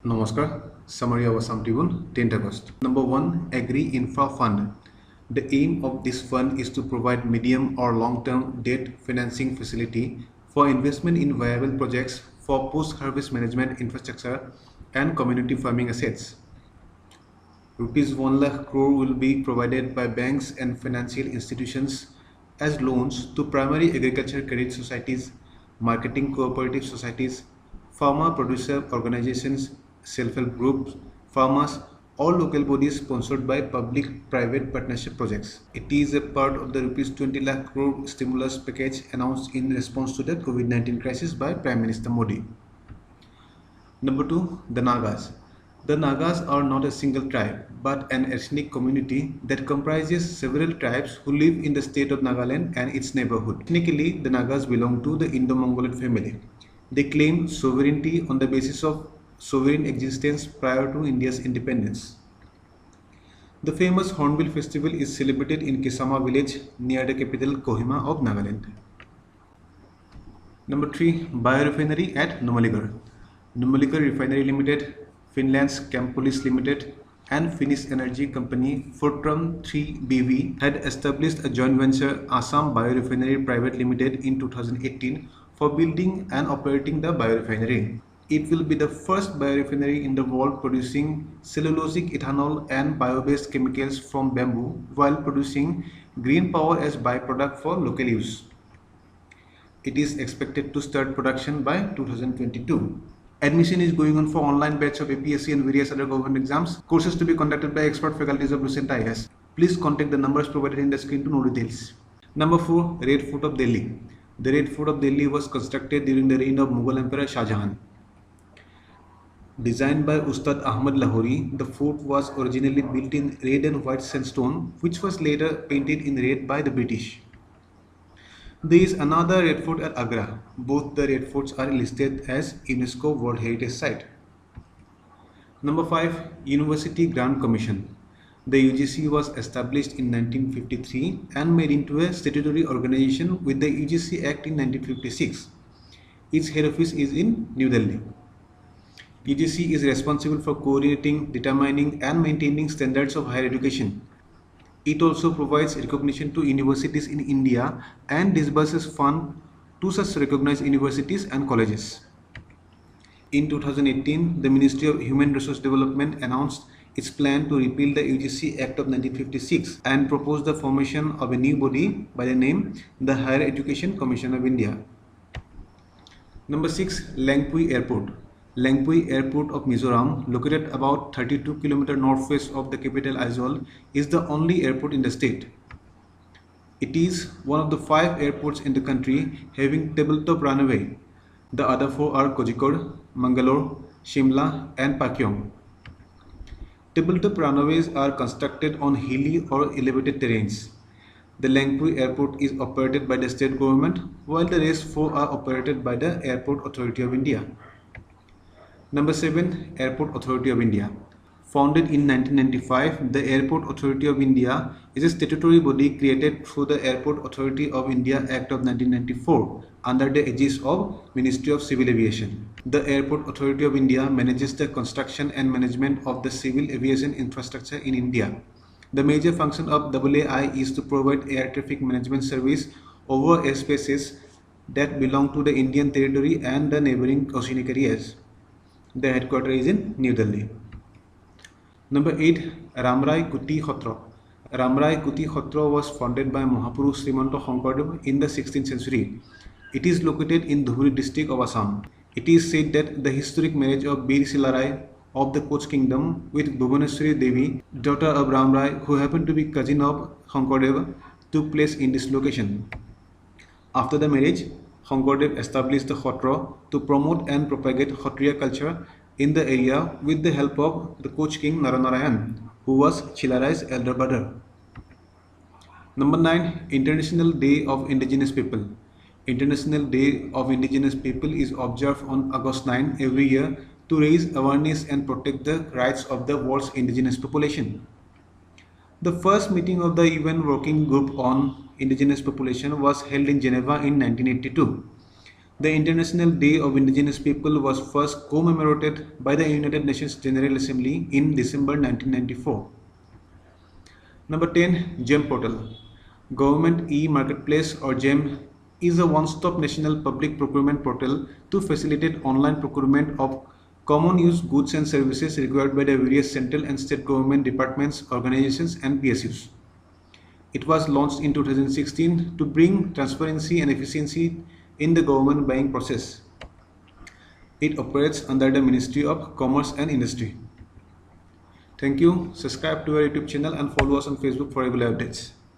Namaskar. Summary of Assam Tribune, 10th August. Number 1. Agri Infra Fund. The aim of this fund is to provide medium or long-term debt financing facility for investment in viable projects for post-harvest management infrastructure and community farming assets. Rupees 1 lakh crore will be provided by banks and financial institutions as loans to primary agriculture credit societies, marketing cooperative societies, farmer producer organizations, self-help groups, farmers, or local bodies sponsored by public-private partnership projects. It is a part of the Rupees 20 lakh crore stimulus package announced in response to the COVID-19 crisis by Prime Minister Modi. Number 2. The Nagas. The Nagas are not a single tribe, but an ethnic community that comprises several tribes who live in the state of Nagaland and its neighborhood. Ethnically, the Nagas belong to the Indo-Mongolian family. They claim sovereignty on the basis of sovereign existence prior to India's independence. The famous Hornbill Festival is celebrated in Kisama village near the capital Kohima of Nagaland. Number 3. Biorefinery at Numaligarh. Numaligarh Refinery Limited, Finland's Campolis Limited, and Finnish energy company Fortrum 3 BV had established a joint venture, Assam Biorefinery Private Limited, in 2018 for building and operating the biorefinery. It will be the first biorefinery in the world producing cellulosic ethanol and bio-based chemicals from bamboo while producing green power as byproduct for local use. It is expected to start production by 2022. Admission is going on for online batch of APSC and various other government exams. Courses to be conducted by expert faculties of Lucent IAS. Please contact the numbers provided in the screen to know details. Number 4. Red Fort of Delhi. The Red Fort of Delhi was constructed during the reign of Mughal Emperor Shah Jahan. Designed by Ustad Ahmad Lahori, the fort was originally built in red and white sandstone, which was later painted in red by the British. There is another Red Fort at Agra. Both the Red Forts are listed as UNESCO World Heritage Site. Number 5. University Grant Commission. The UGC was established in 1953 and made into a statutory organization with the UGC Act in 1956. Its head office is in New Delhi. UGC is responsible for coordinating, determining, and maintaining standards of higher education. It also provides recognition to universities in India and disburses funds to such recognized universities and colleges. In 2018, the Ministry of Human Resource Development announced its plan to repeal the UGC Act of 1956 and proposed the formation of a new body by the name the Higher Education Commission of India. Number 6. Lengpui Airport. Lengpui Airport of Mizoram, located about 32 km northwest of the capital Aizawl, is the only airport in the state. It is one of the 5 airports in the country having tabletop runway. The other 4 are Kozhikode, Mangalore, Shimla, and Pakyong. Tabletop runways are constructed on hilly or elevated terrains. The Lengpui Airport is operated by the state government, while the rest 4 are operated by the Airport Authority of India. Number 7. Airport Authority of India. Founded in 1995, the Airport Authority of India is a statutory body created through the Airport Authority of India Act of 1994 under the aegis of Ministry of Civil Aviation. The Airport Authority of India manages the construction and management of the civil aviation infrastructure in India. The major function of AAI is to provide air traffic management service over airspaces that belong to the Indian territory and the neighboring oceanic areas. The headquarters is in New Delhi. Number 8. Ramrai Kuti Khotra. Ramrai Kuti Khotra was founded by Mahapurush Srimanto Shankardev in the 16th century. It is located in Dhuri district of Assam. It is said that the historic marriage of Bir Silarai of the Koch kingdom with Bhubaneswari Devi, daughter of Ramrai, who happened to be cousin of Shankardev, took place in this location. After the marriage, Shankardev established the Khotra to promote and propagate Khatriya culture in the area with the help of the Koch king Naranarayan, who was Chilarai's elder brother. Number 9. International Day of Indigenous People. International Day of Indigenous People is observed on August 9 every year to raise awareness and protect the rights of the world's indigenous population. The first meeting of the UN Working Group on Indigenous Population was held in Geneva in 1982. The International Day of Indigenous People was first commemorated by the United Nations General Assembly in December 1994. Number 10. GEM Portal. Government e-Marketplace or GEM is a one-stop national public procurement portal to facilitate online procurement of common use goods and services required by the various central and state government departments, organizations and PSUs. It was launched in 2016 to bring transparency and efficiency in the government buying process. It operates under the Ministry of Commerce and Industry. Thank you. Subscribe to our YouTube channel and follow us on Facebook for regular updates.